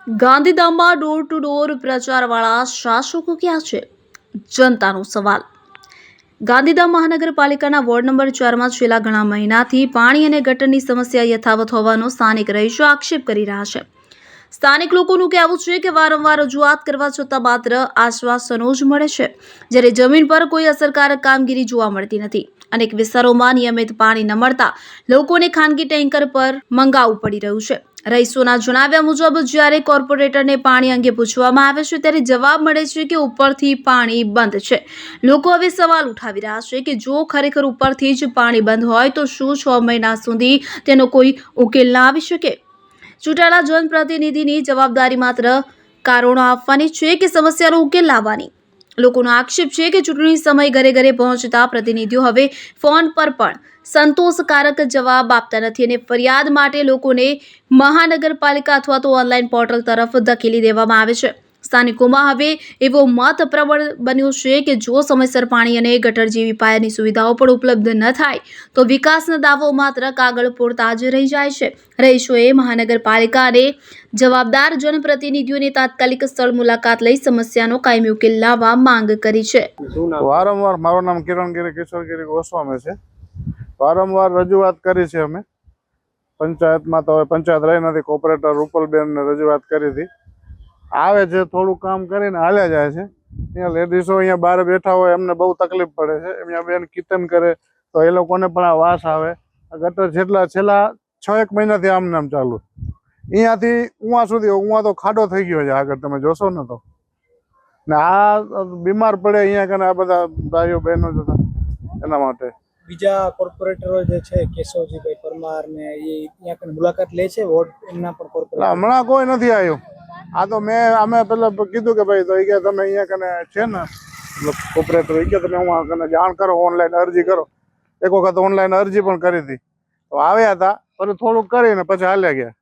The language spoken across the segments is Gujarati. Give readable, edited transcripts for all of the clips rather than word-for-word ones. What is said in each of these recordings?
ગાંધીધામમાં ડોર ટુ ડોર પ્રચારવાળા શાસકો ક્યાં છે? જનતાનો સવાલ। ગાંધીધામ મહાનગરપાલિકાના વોર્ડ નંબર 4માં છેલ્લા ઘણા મહિનાથી પાણી અને ગટરની સમસ્યા યથાવત હોવાનો સ્થાનિક રહીશો આક્ષેપ કરી રહ્યા છે। સ્થાનિક લોકોનું કહેવું છે કે વારંવાર રજૂઆત કરવા છતાં માત્ર આશ્વાસનો જ મળે છે, જ્યારે જમીન પર કોઈ અસરકારક કામગીરી જોવા મળતી નથી। અનેક વિસ્તારોમાં નિયમિત પાણી ન મળતા લોકોને ખાનગી ટેન્કર પર મંગાવવું પડી રહ્યું છે। રહીશોના જણાવ્યા મુજબ જ્યારે કોર્પોરેટરને પાણી અંગે પૂછવામાં આવે છે ત્યારે જવાબ મળે છે કે ઉપરથી પાણી બંધ છે। લોકો હવે સવાલ ઉઠાવી રહ્યા છે કે જો ખરેખર ઉપરથી જ પાણી બંધ હોય તો શું 6 મહિના સુધી તેનો કોઈ ઉકેલ ના આવી શકે? ચૂંટાયેલા જનપ્રતિનિધિની જવાબદારી માત્ર કારણો આપવાની છે કે સમસ્યાનો ઉકેલ લાવવાની? લોકોનો આક્ષેપ છે કે ચૂંટણી સમય ઘરે ઘરે પહોંચતા પ્રતિનિધિઓ હવે ફોન પર પણ સંતોષકારક જવાબ આપતા નથી અને ફરિયાદ માટે લોકોને મહાનગરપાલિકા અથવા તો ઓનલાઈન પોર્ટલ તરફ ધકેલી દેવામાં આવે છે। સ્થાનિકોમાં હવે એવો મત પ્રબળ બન્યો છે કે જો સમયસર પાણી અને ગટર જેવી પાયાની સુવિધાઓ પણ ઉપલબ્ધ ન થાય તો વિકાસના દાવો માત્ર કાગળ પૂરતા જ રહી જાય છે। રહીશોએ મહાનગરપાલિકા અને જવાબદાર જનપ્રતિનિધિઓને તાત્કાલિક સ્થળ મુલાકાત લઈ સમસ્યાનો કાયમી ઉકેલ લાવવા માંગ કરી છે। વારંવાર મારું નામ કિરણગીરી કિશોરગીરી ગોસ્વામી છે। વારંવાર રજૂઆત કરી છે અમે પંચાયતમાં, તો હવે પંચાયત રહી નથી, કોર્પોરેટર રૂપલબેનને રજૂઆત કરી હતી। આવે છે, થોડું કામ કરીને હાલ્યા જાય છે। અહીંયા લેડીઝો અહીંયા બહાર બેઠા હોય એમને બહુ તકલીફ પડે છે। અહીંયા બેન કીર્તન કરે તો એ લોકોને પણ આ વાસ આવે। આ ગટર છેલ્લા 6-1 મહિનાથી આમ નામ ચાલુ। અહીંયાથી ઉવા સુધી, ઉવા તો ખાડો થઈ ગયો છે આગળ, તમે જોશો ને તો। ને આ બીમાર પડે અહીંયા કને આ બધા ભાઈઓ બહેનો જતા એના માટે। બીજા કોર્પોરેટરો જે છે કેશવજીભાઈ પરમાર ને એ અહીંયા કને મુલાકાત લે છે વોર્ડ એમના પર કોર્પોરેટર? હમણાં કોઈ નથી આવ્યું। આ તો અમે પેલા કીધું કે ભાઈ તો એ કે તમે અહીંયા કને છે ને કોર્પોરેટર એ કે તમે હું કને જાણ કરો, ઓનલાઈન અરજી કરો। એક વખત ઓનલાઈન અરજી પણ કરી હતી તો આવ્યા હતા, પણ થોડુંક કરીને પછી હાલ્યા ગયા।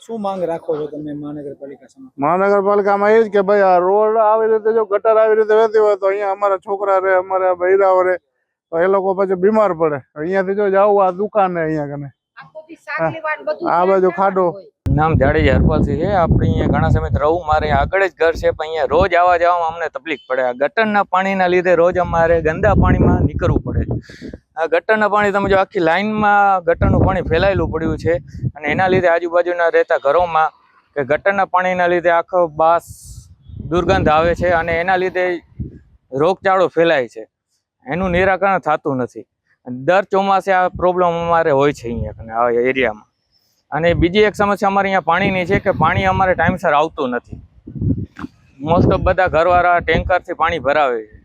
શું માંગ રાખો છો તમે મહાનગરપાલિકા સામે? મહાનગરપાલિકામાં એ જ કે ભાઈ આ રોડ આવી રીતે, જો ગટર આવી રીતે વહેતી હોય તો અહીંયા અમારા છોકરા રહે, અમારા બૈરાઓ રહે તો એ લોકો પછી બીમાર પડે। અહીંયાથી જો જવું આ દુકાન અહીંયા કને આ બાજુ ખાડો। નામ જાડેજા હરપાલસિંહ છે। આપણે અહીંયા ઘણા સમયથી રહું, મારે આગળ જ ઘર છે, પણ અહીંયા રોજ આવવા જવામાં અમને તકલીફ પડે। આ ગટરના પાણીના લીધે રોજ અમારે ગંદા પાણીમાં નીકળવું પડે। આ ગટરના પાણી તમે જો આખી લાઈનમાં ગટરનું પાણી ફેલાયેલું પડ્યું છે અને એના લીધે આજુબાજુના રહેતા ઘરોમાં કે ગટરના પાણીના લીધે આખો બાસ દુર્ગંધ આવે છે અને એના લીધે રોગચાળો ફેલાય છે। એનું નિરાકરણ થતું નથી। દર ચોમાસે આ પ્રોબ્લેમ અમારે હોય છે અહીંયા આ એરિયામાં। અને બીજી એક સમસ્યા અમારે અહીંયા પાણીની છે કે પાણી અમારે ટાઈમસર આવતું નથી। મોસ્ટ ઓફ બધા ઘરવાળા ટેન્કરથી પાણી ભરાવે છે।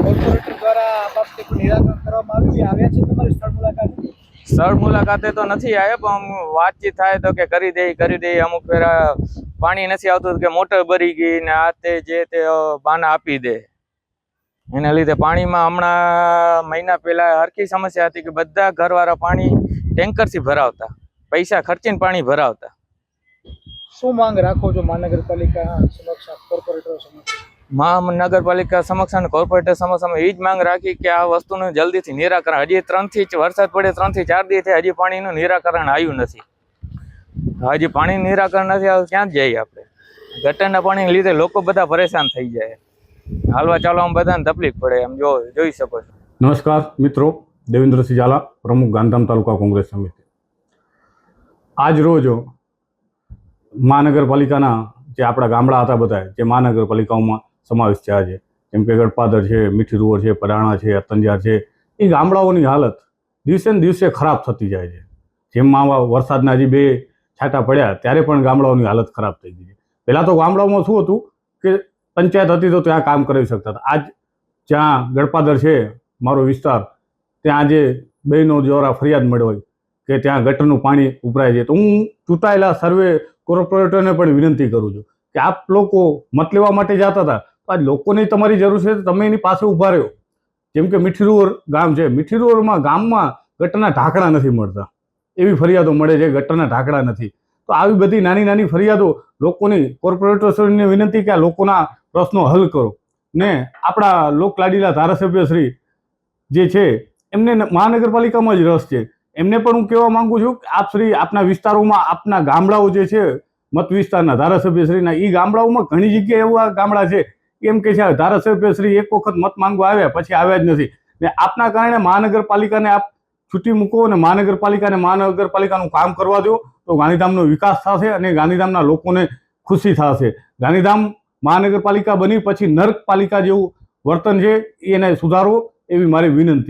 કોર્પોરેટર દ્વારા આ બાબતે કોઈ નિરાકરણ કરવામાં આવ્યા છે તમારી સ્થળ મુલાકાતે? સ્થળ મુલાકાતે તો નથી આવ્યા, પણ વાતચીત થાય તો કે કરી દઈએ। અમુક ફેરા પાણી નથી આવતું કે મોટર ભરી ગઈ ને આ તે જે તે બાના આપી દે। એના લીધે પાણીમાં હમણાં મહિના પહેલા હરખી સમસ્યા હતી કે બધા ઘરવાળા પાણી ટેન્કરથી ભરાવતા, પૈસા ખર્ચીને પાણી ભરાવતા। શું માંગ રાખો છો મહાનગરપાલિકા સમક્ષ, કોર્પોરેટરો સમક્ષ? મહાનગરપાલિકા સમક્ષ અને કોર્પોરેટર સમક્ષ અમે એ જ માંગ રાખી કે આ વસ્તુનું જલ્દીથી નિરાકરણ, હજી 3 વરસાદ પડે 3 થી 4 દિવસથી હજી પાણીનું નિરાકરણ આવ્યું નથી। હજી પાણીનું નિરાકરણ નથી આવ્યું, ક્યાં જ જઈએ આપણે? ગટરના પાણીને લીધે લોકો બધા પરેશાન થઈ જાય, હાલવા ચાલવામાં બધાને તકલીફ પડે, એમ જોઈ શકો છો। નમસ્કાર મિત્રો, દેવેન્દ્રસિંહ ઝાલા, પ્રમુખ ગાંધીધામ તાલુકા કોંગ્રેસ સમિતિ। આજ રોજ મહાનગરપાલિકાના જે આપણા ગામડા હતા બધા જે મહાનગરપાલિકાઓમાં સમાવેશ થયા છે, જેમ કે ગળપાદર છે, મીઠી રોડ છે, પરાણા છે, અતંજાર છે, એ ગામડાઓની હાલત દિવસે ને દિવસે ખરાબ થતી જાય છે। જેમાં વરસાદના હજી 2 છાંટા પડ્યા ત્યારે પણ ગામડાઓની હાલત ખરાબ થઈ ગઈ છે। પહેલાં તો ગામડાઓમાં શું હતું કે પંચાયત હતી તો ત્યાં કામ કરી શકતા હતા। આજ જ્યાં ગળપાદર છે મારો વિસ્તાર, ત્યાં આજે બહેનો દ્વારા ફરિયાદ મળી હોય કે ત્યાં ગટરનું પાણી ઉભરાય છે, તો હું ચૂંટાયેલા સર્વે કોર્પોરેટરને પણ વિનંતી કરું છું કે આપ લોકો મત લેવા માટે જતા હતા તો આજ લોકોની તમારી જરૂર છે, તમે એની પાસે ઊભા રહ્યો। જેમ કે મીઠીરોડ ગામ છે, મીઠીરોડમાં ગામમાં ગટરના ઢાંકણા નથી મળતા, એવી ફરિયાદો મળે છે, ગટરના ઢાંકણા નથી। તો આવી બધી નાની નાની ફરિયાદો લોકોની કોર્પોરેટરશ્રીને વિનંતી કે આ લોકોના પ્રશ્નો હલ કરો ને આપણા લોકલાડીલા ધારાસભ્યશ્રી જે છે એમને મહાનગરપાલિકામાં જ રસ છે, એમને પણ હું કહેવા માંગુ છું કે આપ શ્રી આપના વિસ્તારોમાં આપના ગામડાઓ જે છે મત વિસ્તારના ધારાસભ્યશ્રીના એ ગામડાઓમાં ઘણી જગ્યાએ એવા ગામડા છે એમ કે છે ધારાસભ્યશ્રી એક વખત મત માંગવા આવ્યા પછી આવ્યા જ નથી ને આપના કારણે મહાનગરપાલિકાને આપ છૂટી મૂકો અને મહાનગરપાલિકાનું કામ કરવા દો તો ગાંધીધામનો વિકાસ થશે અને ગાંધીધામના લોકોને ખુશી થશે. ગાંધીધામ મહાનગરપાલિકા બની પછી નર્ક પાલિકા જેવું વર્તન છે એને સુધારો એવી મારી વિનંતી.